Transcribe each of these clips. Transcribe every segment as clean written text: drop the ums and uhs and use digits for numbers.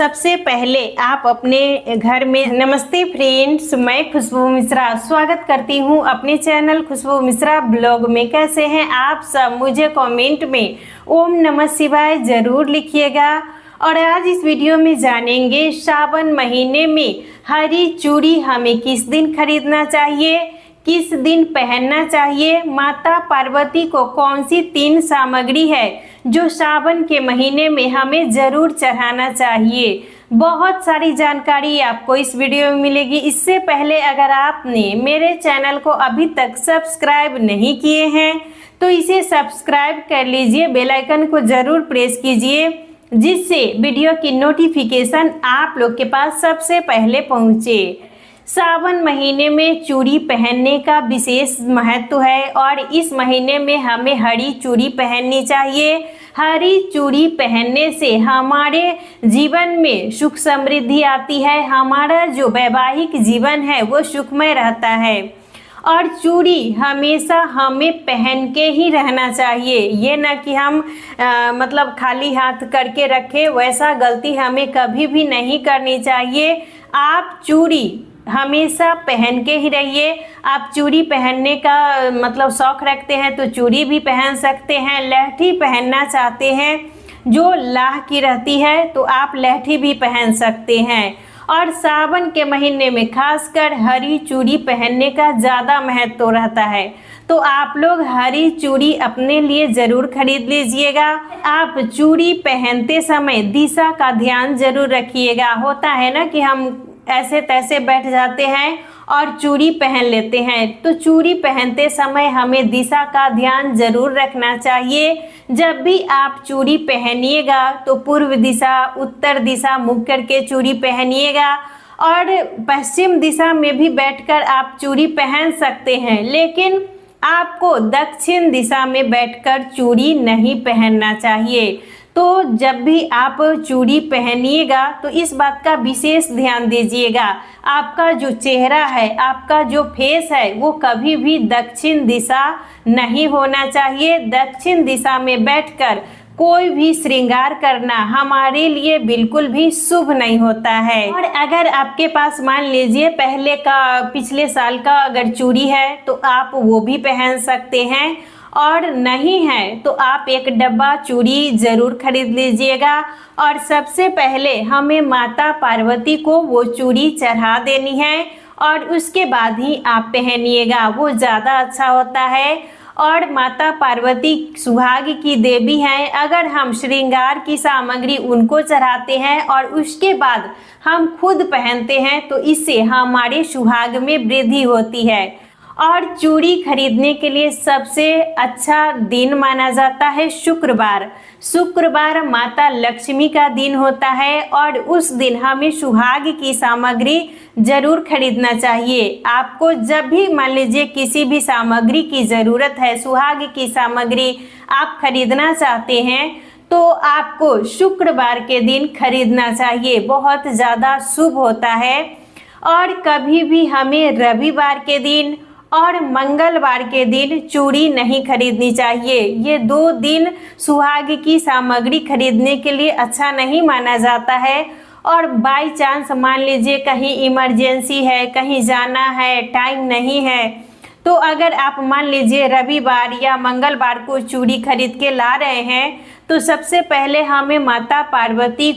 सबसे पहले आप अपने घर में नमस्ते फ्रेंड्स, मैं खुशबू मिश्रा स्वागत करती हूं अपने चैनल खुशबू मिश्रा ब्लॉग में। कैसे हैं आप सब? मुझे कमेंट में ओम नमः शिवाय ज़रूर लिखिएगा। और आज इस वीडियो में जानेंगे सावन महीने में हरी चूड़ी हमें किस दिन खरीदना चाहिए, किस दिन पहनना चाहिए, माता पार्वती को कौन सी 3 सामग्री है जो सावन के महीने में हमें ज़रूर चढ़ाना चाहिए। बहुत सारी जानकारी आपको इस वीडियो में मिलेगी। इससे पहले अगर आपने मेरे चैनल को अभी तक सब्सक्राइब नहीं किए हैं तो इसे सब्सक्राइब कर लीजिए, बेल आइकन को ज़रूर प्रेस कीजिए जिससे वीडियो की नोटिफिकेशन आप लोग के पास सबसे पहले पहुँचे। सावन महीने में चूड़ी पहनने का विशेष महत्व है और इस महीने में हमें हरी चूड़ी पहननी चाहिए। हरी चूड़ी पहनने से हमारे जीवन में सुख समृद्धि आती है, हमारा जो वैवाहिक जीवन है वो सुखमय रहता है। और चूड़ी हमेशा हमें पहन के ही रहना चाहिए, ये ना कि हम मतलब खाली हाथ करके रखें, वैसा गलती हमें कभी भी नहीं करनी चाहिए। आप चूड़ी हमेशा पहन के ही रहिए। आप चूड़ी पहनने का मतलब शौक़ रखते हैं तो चूड़ी भी पहन सकते हैं। लहठी पहनना चाहते हैं जो लाह की रहती है तो आप लहठी भी पहन सकते हैं। और सावन के महीने में खासकर हरी चूड़ी पहनने का ज़्यादा महत्व रहता है, तो आप लोग हरी चूड़ी अपने लिए ज़रूर खरीद लीजिएगा। आप चूड़ी पहनते समय दिशा का ध्यान ज़रूर रखिएगा। होता है ना कि हम ऐसे तैसे बैठ जाते हैं और चूड़ी पहन लेते हैं, तो चूड़ी पहनते समय हमें दिशा का ध्यान ज़रूर रखना चाहिए। जब भी आप चूड़ी पहनिएगा तो पूर्व दिशा, उत्तर दिशा मुख करके चूड़ी पहनिएगा। और पश्चिम दिशा में भी बैठकर आप चूड़ी पहन सकते हैं, लेकिन आपको दक्षिण दिशा में बैठकर चूड़ी नहीं पहनना चाहिए। तो जब भी आप चूड़ी पहनिएगा तो इस बात का विशेष ध्यान दीजिएगा, आपका जो चेहरा है, आपका जो फेस है वो कभी भी दक्षिण दिशा नहीं होना चाहिए। दक्षिण दिशा में बैठकर कोई भी श्रृंगार करना हमारे लिए बिल्कुल भी शुभ नहीं होता है। और अगर आपके पास मान लीजिए पहले का, पिछले साल का अगर चूड़ी है तो आप वो भी पहन सकते हैं, और नहीं है तो आप एक डब्बा चूड़ी ज़रूर खरीद लीजिएगा। और सबसे पहले हमें माता पार्वती को वो चूड़ी चढ़ा देनी है और उसके बाद ही आप पहनिएगा, वो ज़्यादा अच्छा होता है। और माता पार्वती सुहाग की देवी हैं, अगर हम श्रृंगार की सामग्री उनको चढ़ाते हैं और उसके बाद हम खुद पहनते हैं तो इससे हमारे सुहाग में वृद्धि होती है। और चूड़ी खरीदने के लिए सबसे अच्छा दिन माना जाता है शुक्रवार। शुक्रवार माता लक्ष्मी का दिन होता है और उस दिन हमें सुहाग की सामग्री ज़रूर खरीदना चाहिए। आपको जब भी मान लीजिए किसी भी सामग्री की ज़रूरत है, सुहाग की सामग्री आप खरीदना चाहते हैं तो आपको शुक्रवार के दिन खरीदना चाहिए, बहुत ज़्यादा शुभ होता है। और कभी भी हमें रविवार के दिन और मंगलवार के दिन चूड़ी नहीं खरीदनी चाहिए। ये 2 दिन सुहाग की सामग्री खरीदने के लिए अच्छा नहीं माना जाता है। और बाई चांस मान लीजिए कहीं इमरजेंसी है, कहीं जाना है, टाइम नहीं है, तो अगर आप मान लीजिए रविवार या मंगलवार को चूड़ी खरीद के ला रहे हैं तो सबसे पहले हमें माता पार्वती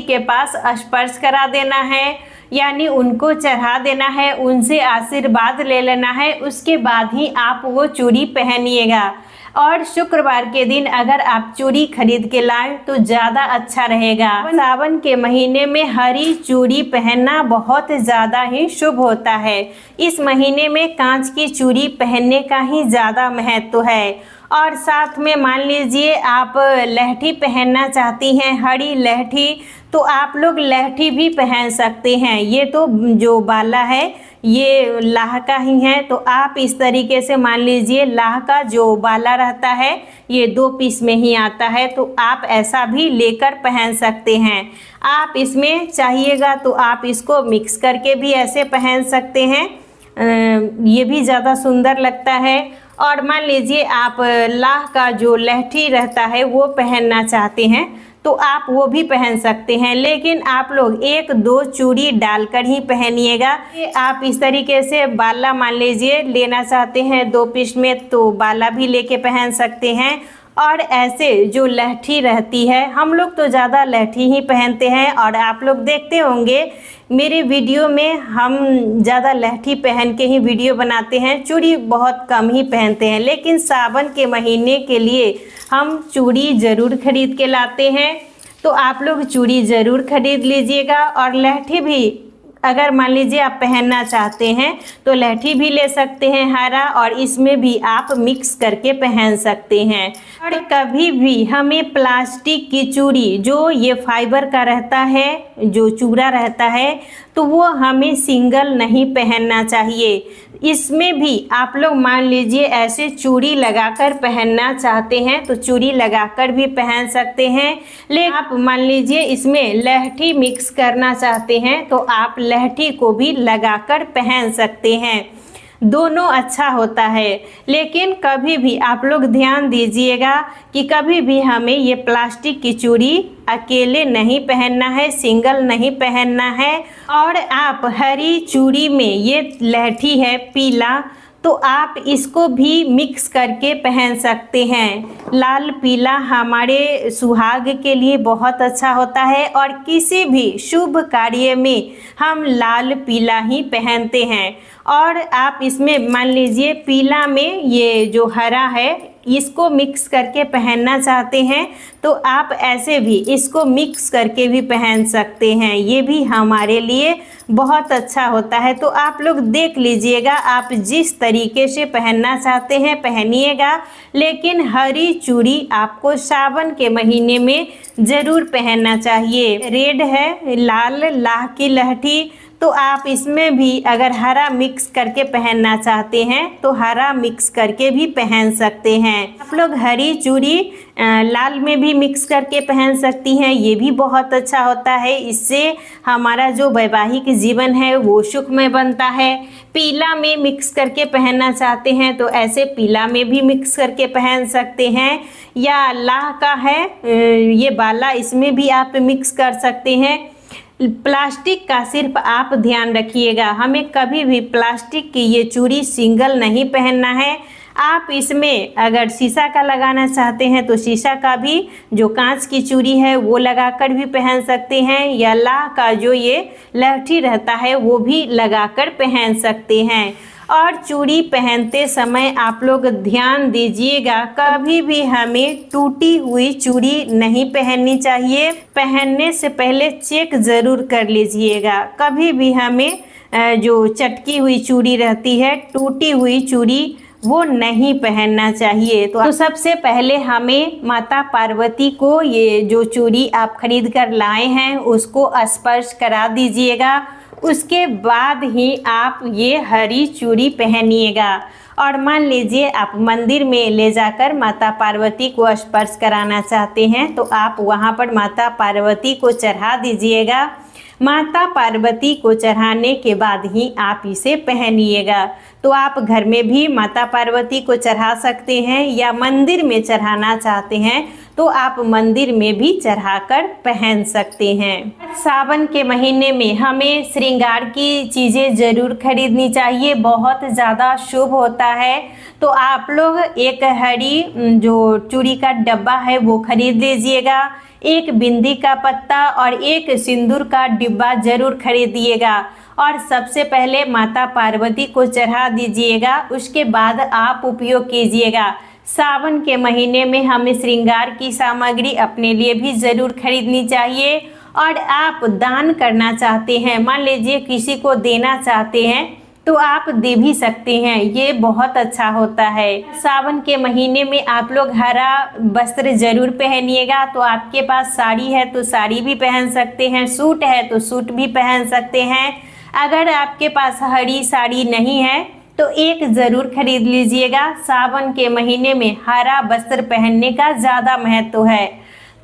के पास स्पर्श करा देना है, यानी उनको चढ़ा देना है, उनसे आशीर्वाद ले लेना है, उसके बाद ही आप वो चूड़ी पहनिएगा। और शुक्रवार के दिन अगर आप चूड़ी खरीद के लाएं तो ज़्यादा अच्छा रहेगा। सावन के महीने में हरी चूड़ी पहनना बहुत ज़्यादा ही शुभ होता है। इस महीने में कांच की चूड़ी पहनने का ही ज़्यादा महत्व है। और साथ में मान लीजिए आप लहठी पहनना चाहती हैं, हरी लहठी, तो आप लोग लहठी भी पहन सकते हैं। ये तो जो बाला है ये लाह का ही है, तो आप इस तरीके से मान लीजिए लाह का जो बाला रहता है ये 2 पीस में ही आता है, तो आप ऐसा भी लेकर पहन सकते हैं। आप इसमें चाहिएगा तो आप इसको मिक्स करके भी ऐसे पहन सकते हैं, ये भी ज़्यादा सुंदर लगता है। और मान लीजिए आप लाह का जो लहठी रहता है वो पहनना चाहते हैं तो आप वो भी पहन सकते हैं, लेकिन आप लोग 1-2 चूड़ी डालकर ही पहनिएगा। आप इस तरीके से बाला मान लीजिए लेना चाहते हैं 2 पीस में, तो बाला भी लेके पहन सकते हैं। और ऐसे जो लहठी रहती है, हम लोग तो ज़्यादा लहठी ही पहनते हैं, और आप लोग देखते होंगे मेरे वीडियो में हम ज़्यादा लहठी पहन के ही वीडियो बनाते हैं, चूड़ी बहुत कम ही पहनते हैं। लेकिन सावन के महीने के लिए हम चूड़ी ज़रूर खरीद के लाते हैं, तो आप लोग चूड़ी ज़रूर खरीद लीजिएगा। और लहठी भी अगर मान लीजिए आप पहनना चाहते हैं तो लहठी भी ले सकते हैं हरा, और इसमें भी आप मिक्स करके पहन सकते हैं। और कभी भी हमें प्लास्टिक की चूड़ी, जो ये फाइबर का रहता है, जो चूड़ा रहता है, तो वो हमें सिंगल नहीं पहनना चाहिए। इसमें भी आप लोग मान लीजिए ऐसे चूड़ी लगाकर पहनना चाहते हैं तो चूड़ी लगाकर भी पहन सकते हैं। लेकिन आप मान लीजिए इसमें लहठी मिक्स करना चाहते हैं तो आप लहठी को भी लगाकर पहन सकते हैं, दोनों अच्छा होता है। लेकिन कभी भी आप लोग ध्यान दीजिएगा कि कभी भी हमें ये प्लास्टिक की चूड़ी अकेले नहीं पहनना है, सिंगल नहीं पहनना है। और आप हरी चूड़ी में ये लहठी है पीला, तो आप इसको भी मिक्स करके पहन सकते हैं। लाल पीला हमारे सुहाग के लिए बहुत अच्छा होता है, और किसी भी शुभ कार्य में हम लाल पीला ही पहनते हैं। और आप इसमें मान लीजिए पीला में ये जो हरा है, इसको मिक्स करके पहनना चाहते हैं तो आप ऐसे भी इसको मिक्स करके भी पहन सकते हैं, ये भी हमारे लिए बहुत अच्छा होता है। तो आप लोग देख लीजिएगा, आप जिस तरीके से पहनना चाहते हैं पहनिएगा। लेकिन हरी चूड़ी आपको सावन के महीने में ज़रूर पहनना चाहिए। रेड है, लाल लाह की लहठी, तो आप इसमें भी अगर हरा मिक्स करके पहनना चाहते हैं तो हरा मिक्स करके भी पहन सकते हैं। आप लोग हरी चूड़ी लाल में भी मिक्स करके पहन सकती हैं, ये भी बहुत अच्छा होता है। इससे हमारा जो वैवाहिक जीवन है वो सुखमय बनता है। पीला में मिक्स करके पहनना चाहते हैं तो ऐसे पीला में भी मिक्स करके पहन सकते हैं। या लाह का है ये बाला, इसमें भी आप मिक्स कर सकते हैं। प्लास्टिक का सिर्फ आप ध्यान रखिएगा, हमें कभी भी प्लास्टिक की ये चूड़ी सिंगल नहीं पहनना है। आप इसमें अगर शीशा का लगाना चाहते हैं तो शीशा का भी, जो कांच की चूड़ी है वो लगाकर भी पहन सकते हैं, या लाह का जो ये लहठी रहता है वो भी लगाकर पहन सकते हैं। और चूड़ी पहनते समय आप लोग ध्यान दीजिएगा, कभी भी हमें टूटी हुई चूड़ी नहीं पहननी चाहिए। पहनने से पहले चेक ज़रूर कर लीजिएगा। कभी भी हमें जो चटकी हुई चूड़ी रहती है, टूटी हुई चूड़ी, वो नहीं पहनना चाहिए। तो सबसे पहले हमें माता पार्वती को ये जो चूड़ी आप खरीद कर लाए हैं उसको स्पर्श करा दीजिएगा। उसके बाद ही आप ये हरी चूड़ी पहनिएगा। और मान लीजिए आप मंदिर में ले जाकर माता पार्वती को स्पर्श कराना चाहते हैं तो आप वहाँ पर माता पार्वती को चढ़ा दीजिएगा। माता पार्वती को चढ़ाने के बाद ही आप इसे पहनिएगा। तो आप घर में भी माता पार्वती को चढ़ा सकते हैं, या मंदिर में चढ़ाना चाहते हैं तो आप मंदिर में भी चढ़ाकर पहन सकते हैं। सावन के महीने में हमें श्रृंगार की चीज़ें ज़रूर खरीदनी चाहिए, बहुत ज़्यादा शुभ होता है। तो आप लोग एक हरी जो चूड़ी का डब्बा है वो खरीद लीजिएगा, एक बिंदी का पत्ता और एक सिंदूर का डिब्बा ज़रूर खरीदिएगा। और सबसे पहले माता पार्वती को चढ़ा दीजिएगा, उसके बाद आप उपयोग कीजिएगा। सावन के महीने में हमें श्रृंगार की सामग्री अपने लिए भी ज़रूर खरीदनी चाहिए। और आप दान करना चाहते हैं, मान लीजिए किसी को देना चाहते हैं तो आप दे भी सकते हैं, ये बहुत अच्छा होता है। सावन के महीने में आप लोग हरा वस्त्र जरूर पहनिएगा। तो आपके पास साड़ी है तो साड़ी भी पहन सकते हैं, सूट है तो सूट भी पहन सकते हैं। अगर आपके पास हरी साड़ी नहीं है तो एक ज़रूर खरीद लीजिएगा। सावन के महीने में हरा वस्त्र पहनने का ज़्यादा महत्व है।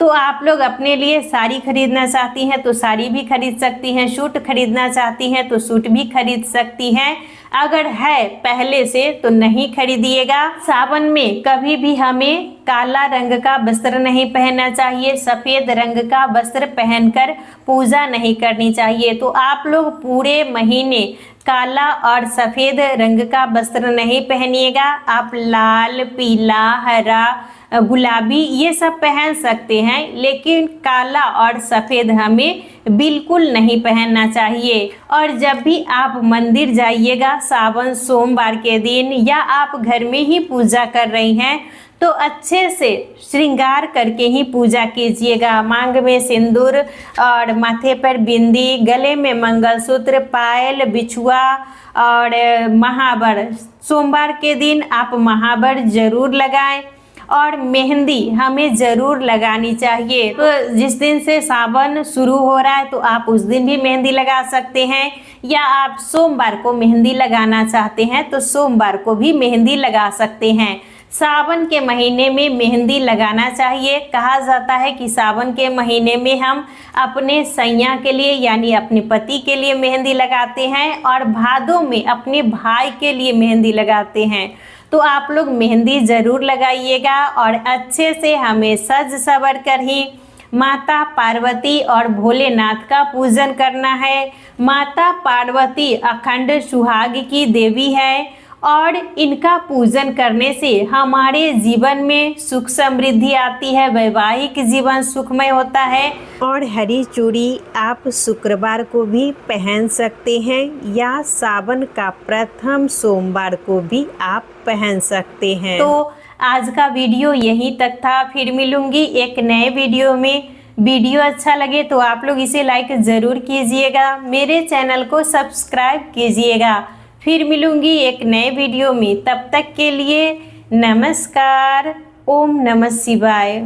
तो आप लोग अपने लिए साड़ी खरीदना चाहती हैं तो साड़ी भी खरीद सकती हैं, सूट खरीदना चाहती हैं तो सूट भी खरीद सकती हैं। अगर है पहले से तो नहीं खरीदिएगा। सावन में कभी भी हमें काला रंग का वस्त्र नहीं पहनना चाहिए, सफ़ेद रंग का वस्त्र पहनकर पूजा नहीं करनी चाहिए। तो आप लोग पूरे महीने काला और सफ़ेद रंग का वस्त्र नहीं पहनिएगा। आप लाल, पीला, हरा, गुलाबी ये सब पहन सकते हैं, लेकिन काला और सफ़ेद हमें बिल्कुल नहीं पहनना चाहिए। और जब भी आप मंदिर जाइएगा सावन सोमवार के दिन, या आप घर में ही पूजा कर रही हैं, तो अच्छे से श्रृंगार करके ही पूजा कीजिएगा। मांग में सिंदूर और माथे पर बिंदी, गले में मंगलसूत्र, पायल, बिछुआ और महावर। सोमवार के दिन आप महावर जरूर लगाएं और मेहंदी हमें ज़रूर लगानी चाहिए। तो जिस दिन से सावन शुरू हो रहा है तो आप उस दिन भी मेहंदी लगा सकते हैं, या आप सोमवार को मेहंदी लगाना चाहते हैं तो सोमवार को भी मेहंदी लगा सकते हैं। सावन के महीने में मेहंदी लगाना चाहिए। कहा जाता है कि सावन के महीने में हम अपने सैया के लिए यानी अपने पति के लिए मेहंदी लगाते हैं, और भादों में अपने भाई के लिए मेहंदी लगाते हैं। तो आप लोग मेहंदी ज़रूर लगाइएगा और अच्छे से हमें सज सवर कर ही माता पार्वती और भोलेनाथ का पूजन करना है। माता पार्वती अखंड सुहाग की देवी है, और इनका पूजन करने से हमारे जीवन में सुख समृद्धि आती है, वैवाहिक जीवन सुखमय होता है। और हरी चूड़ी आप शुक्रवार को भी पहन सकते हैं, या सावन का प्रथम सोमवार को भी आप पहन सकते हैं। तो आज का वीडियो यहीं तक था, फिर मिलूंगी एक नए वीडियो में। वीडियो अच्छा लगे तो आप लोग इसे लाइक ज़रूर कीजिएगा, मेरे चैनल को सब्सक्राइब कीजिएगा। फिर मिलूंगी एक नए वीडियो में, तब तक के लिए नमस्कार। ओम नमः शिवाय।